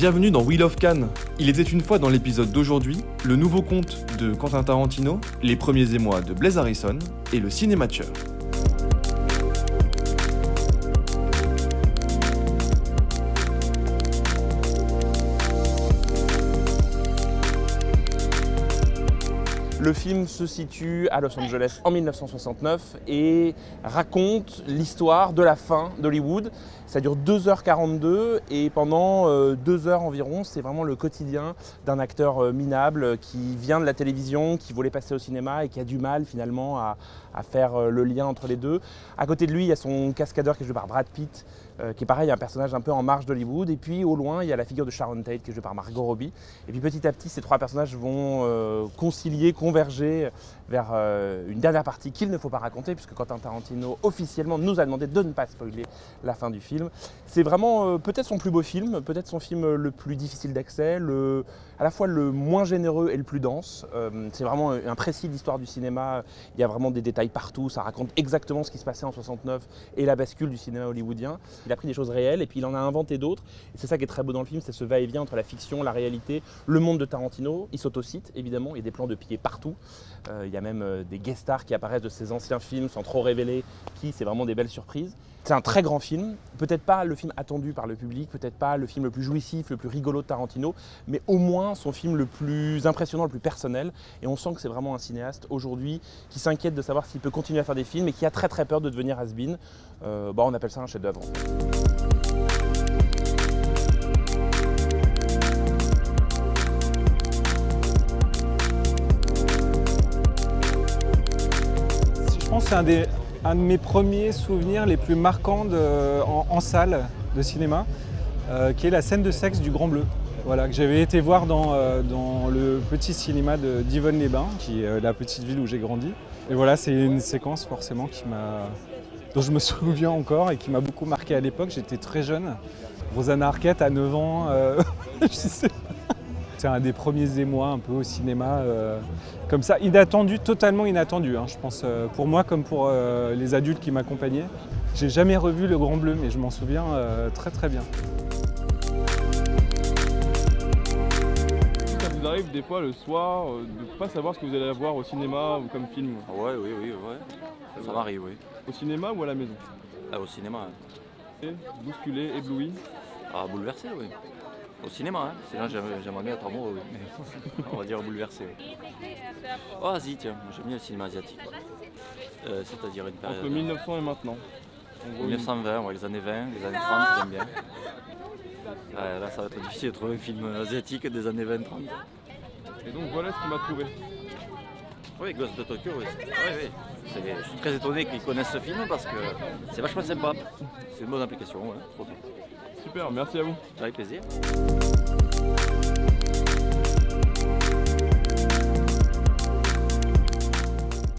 Bienvenue dans Wheel of Cannes. Il était une fois dans l'épisode d'aujourd'hui, le nouveau conte de Quentin Tarantino, les premiers émois de Blaise Harrison et le Cinémature. Le film se situe à Los Angeles en 1969 et raconte l'histoire de la fin d'Hollywood. Ça dure 2h42 et pendant 2 heures environ, c'est vraiment le quotidien d'un acteur minable qui vient de la télévision, qui voulait passer au cinéma et qui a du mal finalement à faire le lien entre les deux. À côté de lui, il y a son cascadeur qui est joué par Brad Pitt, qui est pareil, un personnage un peu en marge d'Hollywood. Et puis au loin, il y a la figure de Sharon Tate qui est jouée par Margot Robbie. Et puis petit à petit, ces trois personnages vont concilier, converger vers une dernière partie qu'il ne faut pas raconter, puisque Quentin Tarantino officiellement nous a demandé de ne pas spoiler la fin du film. C'est vraiment peut-être son plus beau film, peut-être son film le plus difficile d'accès, à la fois le moins généreux et le plus dense. C'est vraiment un précis de l'histoire du cinéma. Il y a vraiment des détails partout, ça raconte exactement ce qui se passait en 69 et la bascule du cinéma hollywoodien. Il a pris des choses réelles et puis il en a inventé d'autres. Et c'est ça qui est très beau dans le film, c'est ce va-et-vient entre la fiction, la réalité, le monde de Tarantino. Il s'autocite évidemment, il y a des plans de pied partout. Il y a même des guest stars qui apparaissent de ses anciens films sans trop révéler qui, c'est vraiment des belles surprises. C'est un très grand film, peut-être pas le film attendu par le public, peut-être pas le film le plus jouissif, le plus rigolo de Tarantino, mais au moins son film le plus impressionnant, le plus personnel. Et on sent que c'est vraiment un cinéaste aujourd'hui qui s'inquiète de savoir s'il peut continuer à faire des films et qui a très très peur de devenir has-been. On appelle ça un chef-d'œuvre. Je pense que c'est un de mes premiers souvenirs les plus marquants en salle de cinéma, qui est la scène de sexe du Grand Bleu. Voilà, que j'avais été voir dans le petit cinéma d'Yvonne-les-Bains, qui est la petite ville où j'ai grandi. Et voilà, c'est une séquence forcément dont je me souviens encore et qui m'a beaucoup marqué à l'époque. J'étais très jeune. Rosanna Arquette à 9 ans, je sais pas. C'est un des premiers émois un peu au cinéma, comme ça, inattendu, totalement inattendu, hein, je pense, pour moi comme pour les adultes qui m'accompagnaient. J'ai jamais revu Le Grand Bleu, mais je m'en souviens très très bien. Ça vous arrive des fois le soir de ne pas savoir ce que vous allez voir au cinéma ou comme film? Ouais. Ça m'arrive, oui. Au cinéma ou à la maison? Au cinéma. Bousculé, ébloui? Bouleversé, oui. Au cinéma, hein. Sinon j'aimerais bien être amoureux, oui. Mais on va dire bouleversé, oui. Oh, Asie, tiens, j'aime bien le cinéma asiatique. C'est-à-dire une période... Entre 1900 et maintenant. 1920, ouais, les années 20, les années 30, j'aime bien. Là, ça va être difficile de trouver un film asiatique des années 20-30. Et donc voilà ce qui m'a trouvé. Oui, Ghost de Tokyo, oui. Je suis très étonné qu'ils connaissent ce film parce que c'est vachement sympa. C'est une bonne application, ouais, trop bien. Super, merci à vous. Avec plaisir.